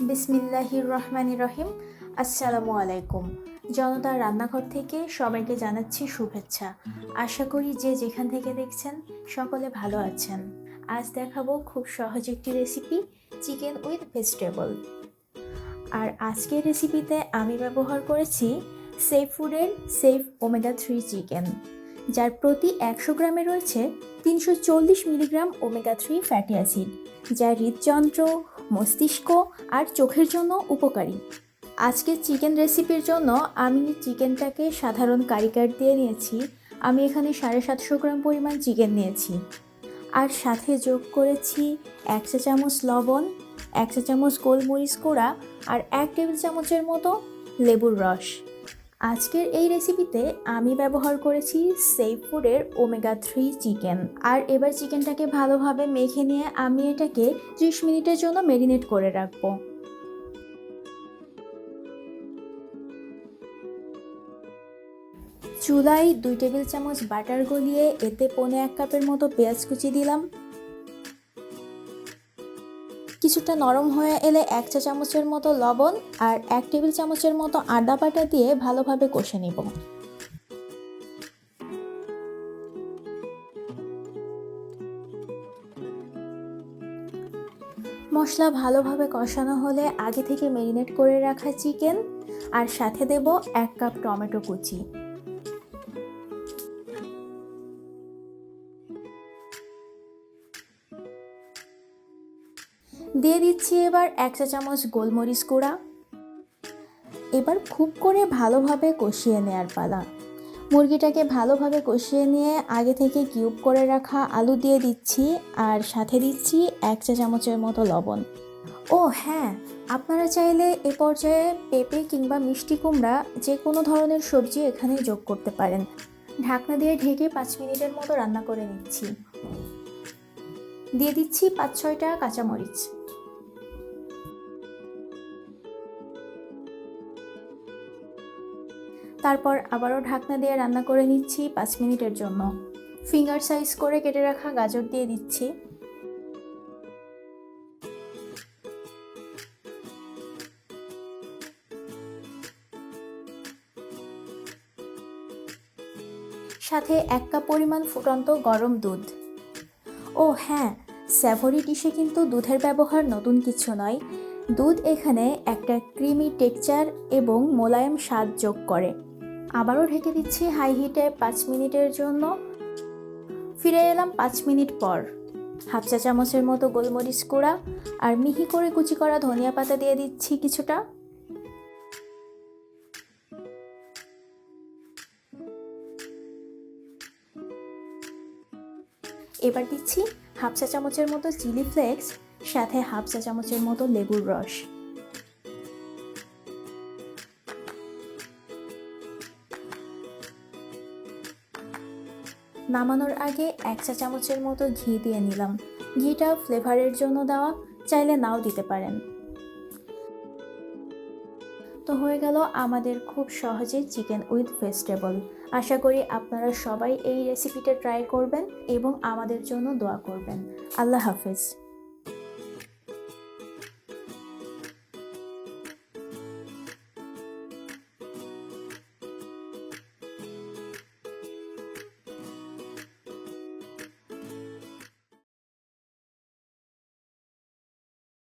বিসমিল্লাহির রহমানির রহিম। আসসালামু আলাইকুম। জনতার রান্নাঘর থেকে সবাইকে জানাচ্ছি শুভেচ্ছা। আশা করি যে যেখান থেকে দেখছেন সকলে ভালো আছেন। আজ দেখাবো খুব সহজ একটি রেসিপি, চিকেন উইথ ভেজিটেবল। আর আজকের রেসিপিতে আমি ব্যবহার করেছি সেফ ফুডের সেফ ওমেগা 3 চিকেন, যার প্রতি 100 গ্রামে রয়েছে 340 মিলিগ্রাম ওমেগা 3 ফ্যাটি অ্যাসিড, যা হৃদযন্ত্র, মস্তিষ্ক আর চোখের জন্য উপকারী। আজকের চিকেন রেসিপির জন্য আমি চিকেনটাকে সাধারণ কারি কাট দিয়ে নিয়েছি। আমি এখানে 750 গ্রাম পরিমাণ চিকেন নিয়েছি, আর সাথে যোগ করেছি 1 চা চামচ লবণ, 1 চা চামচ গোলমরিচ গুঁড়া আর 1 টেবিল চামচের মতো লেবুর রস। আজকের এই রেসিপিতে আমি ব্যবহার করেছি সেফ ফুডের ওমেগা 3 চিকেন। আর এবার চিকেনটাকে ভালোভাবে মেখে নিয়ে আমি এটাকে 30 মিনিটের জন্য ম্যারিনেট করে রাখবো। চুলায় 2 টেবিল চামচ বাটার গলিয়ে এতে 1.5 কাপের মতো পেঁয়াজ কুচি দিলাম। কিছুটা নরম হয়ে এলে 1 চা চামচের মতো লবণ আর 1 টেবিল চামচের মতো আদা বাটা দিয়ে ভালোভাবে কষে নিব। মশলা ভালোভাবে কষানো হলে আগে থেকে ম্যারিনেট করে রাখা চিকেন আর সাথে দেব 1 কাপ টমেটো কুচি। দিয়ে দিচ্ছি এবার 1 চা চামচ গোলমরিচ গুঁড়া। এবার খুব করে ভালোভাবে কষিয়ে নেওয়ার পালা। মুরগিটাকে ভালোভাবে কষিয়ে নিয়ে আগে থেকে কিউব করে রাখা আলু দিয়ে দিচ্ছি আর সাথে দিচ্ছি 1 চা চামচের মতো লবণ। ও হ্যাঁ, আপনারা চাইলে এ পর্যায়ে পেঁপে কিংবা মিষ্টি কুমড়া যে কোনো ধরনের সবজি এখানে যোগ করতে পারেন। ঢাকনা দিয়ে ঢেকে 5 মিনিটের মতো রান্না করে নিচ্ছি। দিয়ে দিচ্ছি 5-6টা কাঁচামরিচ। তারপর আবারও ঢাকনা দিয়ে রান্না করে নিচ্ছি 5 মিনিটের জন্য। ফিঙ্গার সাইজ করে কেটে রাখা গাজর দিয়ে দিচ্ছি। সাথে 1 কাপ পরিমাণ ফুটন্ত গরম দুধ। ও হ্যাঁ, স্যাভরি ডিশে কিন্তু দুধের ব্যবহার নতুন কিছু নয়। দুধ এখানে একটা ক্রিমি টেক্সচার এবং মোলায়েম স্বাদ যোগ করে। আবারও ঢেকে দিচ্ছি হাই হিটে 5 মিনিটের জন্য। ফিরে এলাম 5 মিনিট পর। 1/2 চা চামচের মতো গোলমরিচ গুঁড়া আর মিহি করে কুচি করা ধনিয়া পাতা দিয়ে দিচ্ছি কিছুটা। এবার দিচ্ছি 1/2 চা চামচের মতো চিলি ফ্লেক্স, সাথে 1/2 চা চামচের মতো লেবুর রস। নামানোর আগে 1 চা চামচের মতো ঘি দিয়ে নিলাম। ঘিটা ফ্লেভারের জন্য দেওয়া, চাইলে নাও দিতে পারেন। তো হয়ে গেল আমাদের খুব সহজে চিকেন উইথ ভেজিটেবল। আশা করি আপনারা সবাই এই রেসিপিটা ট্রাই করবেন এবং আমাদের জন্য দোয়া করবেন। আল্লাহ হাফেজ।